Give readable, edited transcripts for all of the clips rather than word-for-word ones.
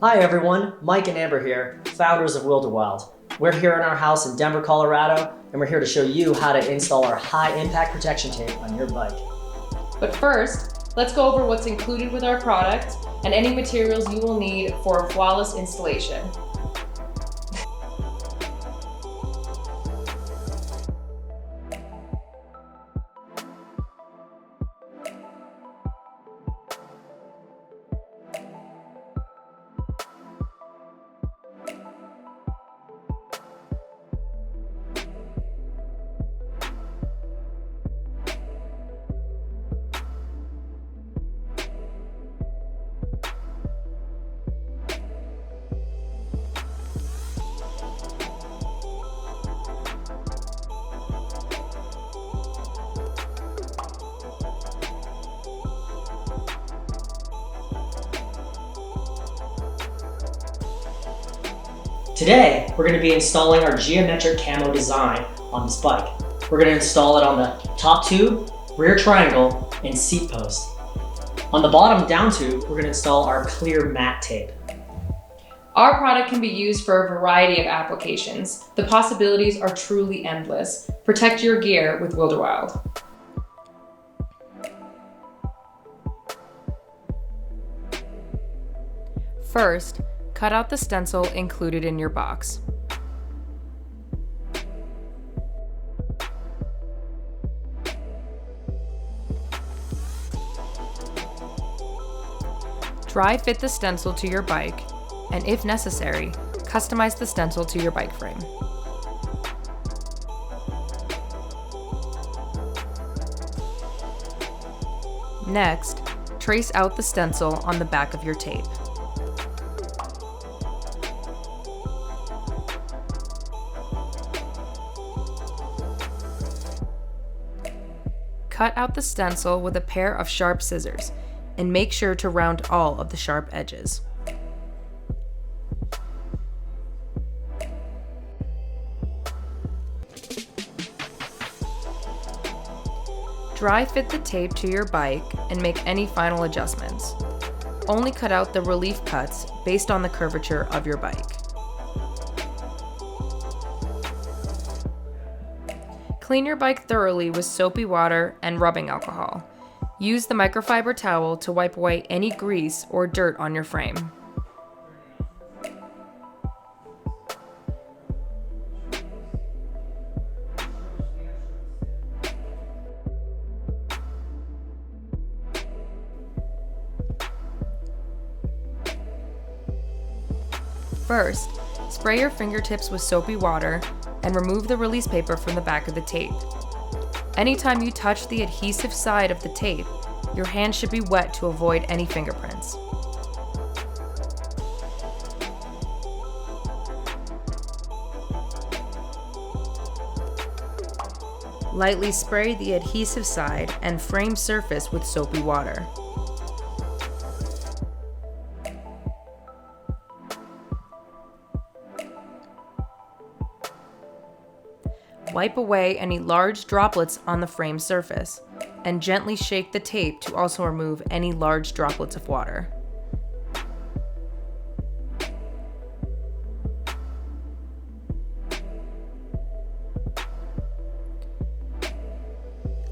Hi everyone, Mike and Amber here, founders of WilderWild. We're here in our house in Denver, Colorado, and we're here to show you how to install our high impact protection tape on your bike. But first, let's go over what's included with our product and any materials you will need for a flawless installation. Today, we're going to be installing our geometric camo design on this bike. We're going to install it on the top tube, rear triangle, and seat post. On the bottom down tube, we're going to install our clear matte tape. Our product can be used for a variety of applications. The possibilities are truly endless. Protect your gear with WilderWild. First, cut out the stencil included in your box. Dry fit the stencil to your bike, and if necessary, customize the stencil to your bike frame. Next, trace out the stencil on the back of your tape. Cut out the stencil with a pair of sharp scissors, and make sure to round all of the sharp edges. Dry fit the tape to your bike and make any final adjustments. Only cut out the relief cuts based on the curvature of your bike. Clean your bike thoroughly with soapy water and rubbing alcohol. Use the microfiber towel to wipe away any grease or dirt on your frame. First, spray your fingertips with soapy water and remove the release paper from the back of the tape. Anytime you touch the adhesive side of the tape, your hand should be wet to avoid any fingerprints. Lightly spray the adhesive side and frame surface with soapy water. Wipe away any large droplets on the frame surface, and gently shake the tape to also remove any large droplets of water.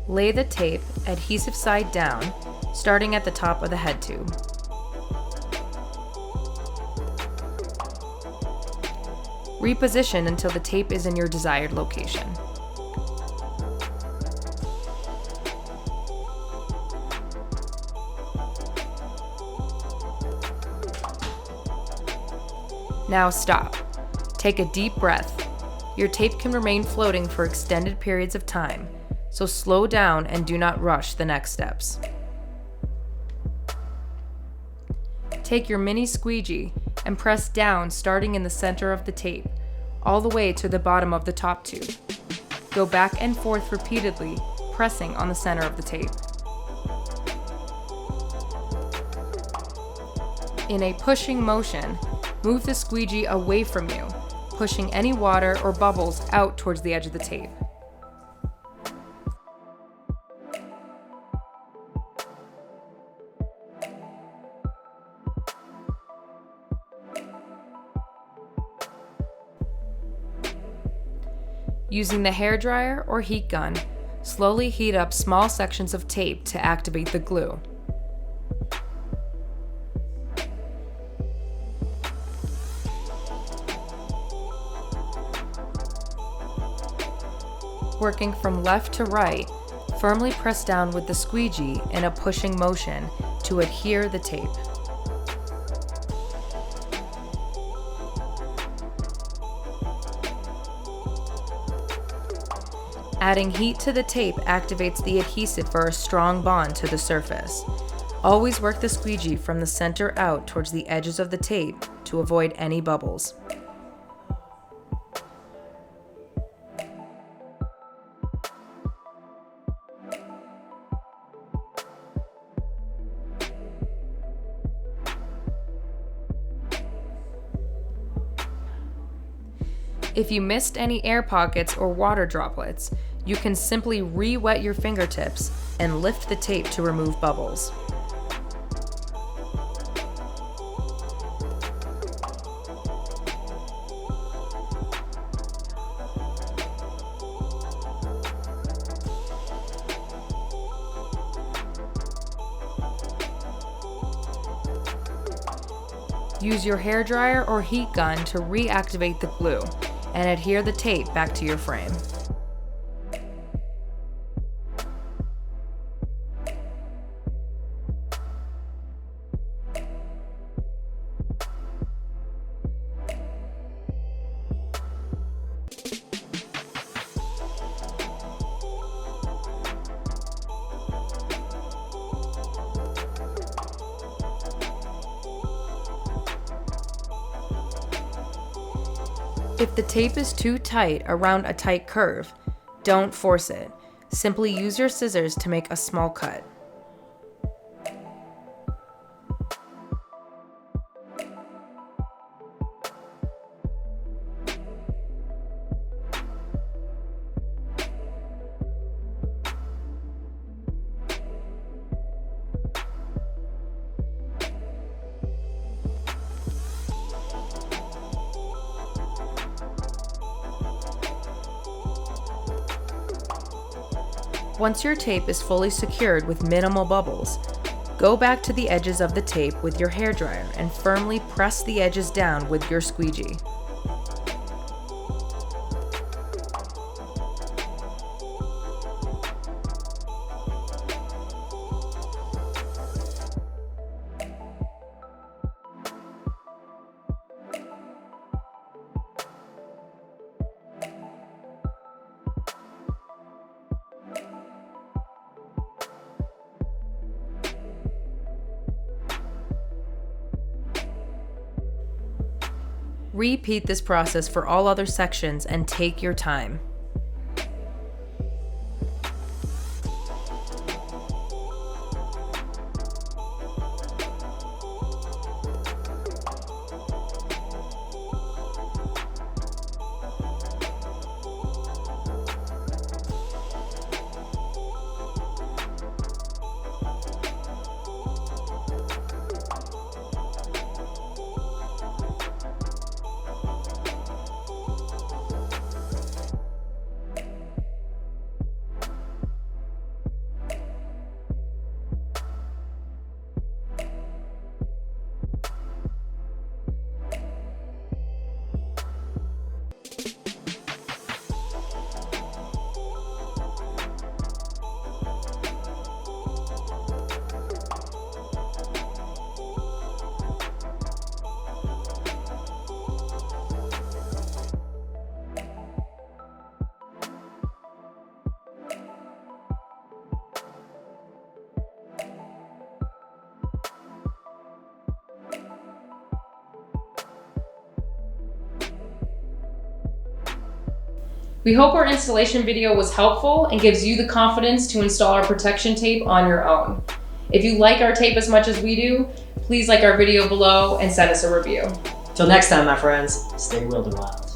Lay the tape adhesive side down, starting at the top of the head tube. Reposition until the tape is in your desired location. Now stop. Take a deep breath. Your tape can remain floating for extended periods of time, so slow down and do not rush the next steps. Take your mini squeegee and press down starting in the center of the tape, all the way to the bottom of the top tube. Go back and forth repeatedly, pressing on the center of the tape. In a pushing motion, move the squeegee away from you, pushing any water or bubbles out towards the edge of the tape. Using the hairdryer or heat gun, slowly heat up small sections of tape to activate the glue. Working from left to right, firmly press down with the squeegee in a pushing motion to adhere the tape. Adding heat to the tape activates the adhesive for a strong bond to the surface. Always work the squeegee from the center out towards the edges of the tape to avoid any bubbles. If you missed any air pockets or water droplets, you can simply re-wet your fingertips and lift the tape to remove bubbles. Use your hairdryer or heat gun to reactivate the glue and adhere the tape back to your frame. If the tape is too tight around a tight curve, don't force it. Simply use your scissors to make a small cut. Once your tape is fully secured with minimal bubbles, go back to the edges of the tape with your hairdryer and firmly press the edges down with your squeegee. Repeat this process for all other sections and take your time. We hope our installation video was helpful and gives you the confidence to install our protection tape on your own. If you like our tape as much as we do, please like our video below and send us a review. Till next time, my friends, stay WilderWild.